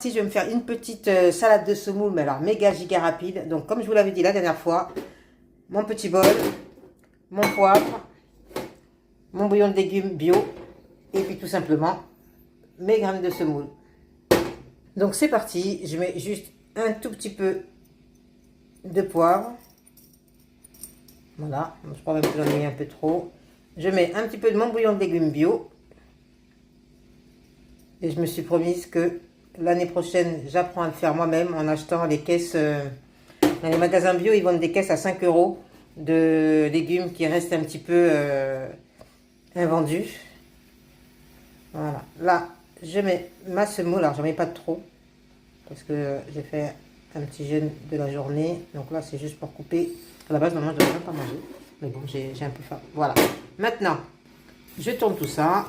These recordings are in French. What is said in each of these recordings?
Si je vais me faire une petite salade de semoule, mais alors méga giga rapide. Donc comme je vous l'avais dit la dernière fois, mon petit bol, mon poivre, mon bouillon de légumes bio et puis tout simplement mes graines de semoule. Donc c'est parti, je mets juste un tout petit peu de poivre. Voilà, je crois même que j'en ai mis un peu trop. Je mets un petit peu de mon bouillon de légumes bio. Et je me suis promise que l'année prochaine, j'apprends à le faire moi-même en achetant les caisses. Dans les magasins bio, ils vendent des caisses à 5 € de légumes qui restent un petit peu invendus. Voilà. Là, je mets ma semoule. Alors, j'en mets pas trop parce que j'ai fait un petit jeûne de la journée. Donc là, c'est juste pour couper. À la base, normalement, je ne devrais même pas manger. Mais bon, j'ai un peu faim. Voilà. Maintenant, je tourne tout ça.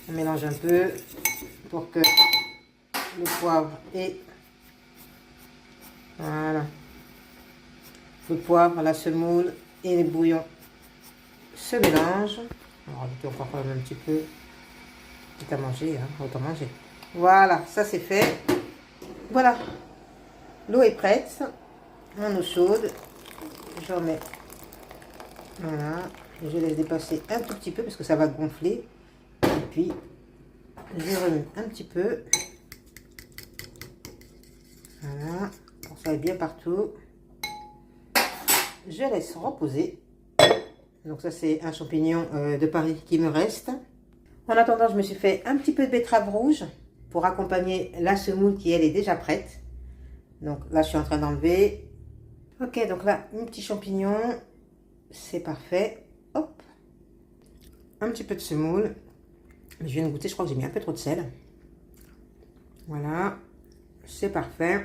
On mélange un peu pour que le poivre et voilà, le poivre, la semoule et les bouillons se mélangent. On va rajouter encore quand même un petit peu, quitte à manger, hein, autant manger. Voilà, ça c'est fait. Voilà, l'eau est prête, mon eau chaude. Je remets, voilà, je laisse dépasser un tout petit peu parce que ça va gonfler. Et puis, je remets un petit peu. Voilà, pour que ça aille bien partout. Je laisse reposer. Donc ça, c'est un champignon de Paris qui me reste. En attendant, je me suis fait un petit peu de betterave rouge pour accompagner la semoule qui, elle, est déjà prête. Donc là, je suis en train d'enlever. Ok, donc là, un petit champignon. C'est parfait. Hop. Un petit peu de semoule. Je viens de goûter, je crois que j'ai mis un peu trop de sel. Voilà. C'est parfait.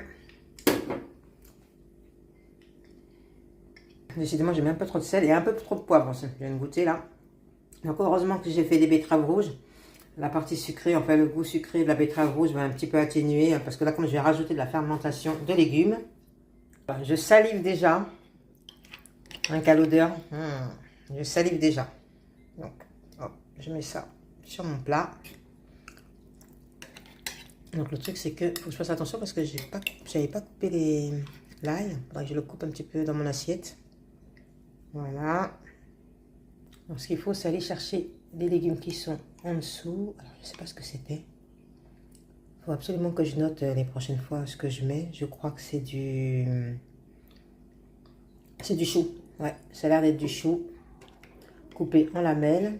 Décidément, j'ai mis un peu trop de sel et un peu trop de poivre aussi. Je viens de goûter là. Donc, heureusement que j'ai fait des betteraves rouges. La partie sucrée, enfin le goût sucré de la betterave rouge va un petit peu atténuer. Parce que là, comme je vais rajouter de la fermentation de légumes, je salive déjà. Un quelle odeur. Je salive déjà. Donc, hop, je mets ça sur mon plat. Donc, le truc, c'est que faut que je fasse attention parce que je n'avais pas coupé l'ail. Il faudrait que je le coupe un petit peu dans mon assiette. Voilà. Donc, ce qu'il faut, c'est aller chercher les légumes qui sont en dessous. Alors, je ne sais pas ce que c'était. Il faut absolument que je note les prochaines fois ce que je mets. Je crois que c'est du... C'est du chou. Ouais, ça a l'air d'être du chou. Coupé en lamelles.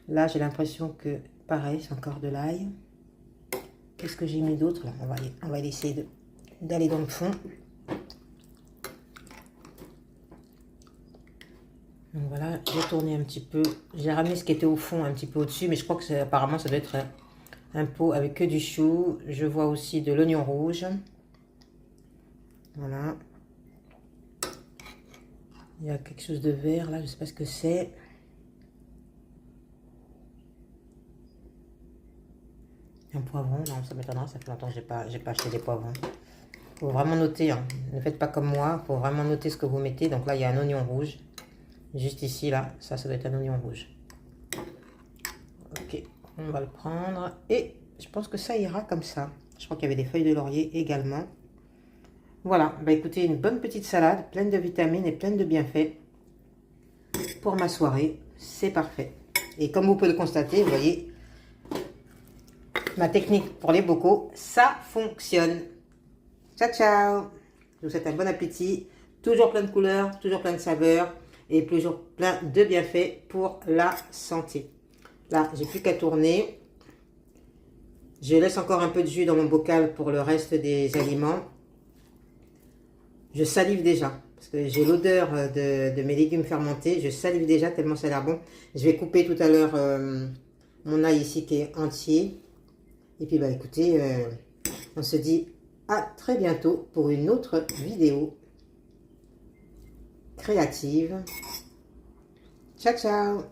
Là, j'ai l'impression que, pareil, c'est encore de l'ail. Qu'est-ce que j'ai mis d'autre là? On va essayer d'aller dans le fond. Donc voilà, j'ai tourné un petit peu. J'ai ramené ce qui était au fond un petit peu au-dessus, mais je crois que apparemment ça doit être un pot avec que du chou. Je vois aussi de l'oignon rouge. Voilà. Il y a quelque chose de vert là, je ne sais pas ce que c'est. Un poivron, non, ça m'étonnera, ça fait longtemps que j'ai pas acheté des poivrons. Il faut vraiment noter, hein. Ne faites pas comme moi, il faut vraiment noter ce que vous mettez. Donc là, il y a un oignon rouge. Juste ici, là, ça doit être un oignon rouge. Ok, on va le prendre. Et je pense que ça ira comme ça. Je crois qu'il y avait des feuilles de laurier également. Voilà, bah écoutez, une bonne petite salade, pleine de vitamines et pleine de bienfaits. Pour ma soirée, c'est parfait. Et comme vous pouvez le constater, vous voyez, ma technique pour les bocaux, ça fonctionne. Ciao, ciao. Je vous souhaite un bon appétit. Toujours plein de couleurs, toujours plein de saveurs et toujours plein de bienfaits pour la santé. Là, j'ai plus qu'à tourner. Je laisse encore un peu de jus dans mon bocal pour le reste des aliments. Je salive déjà parce que j'ai l'odeur de mes légumes fermentés. Je salive déjà tellement ça a l'air bon. Je vais couper tout à l'heure mon ail ici qui est entier. Et puis, bah écoutez, on se dit à très bientôt pour une autre vidéo créative. Ciao, ciao!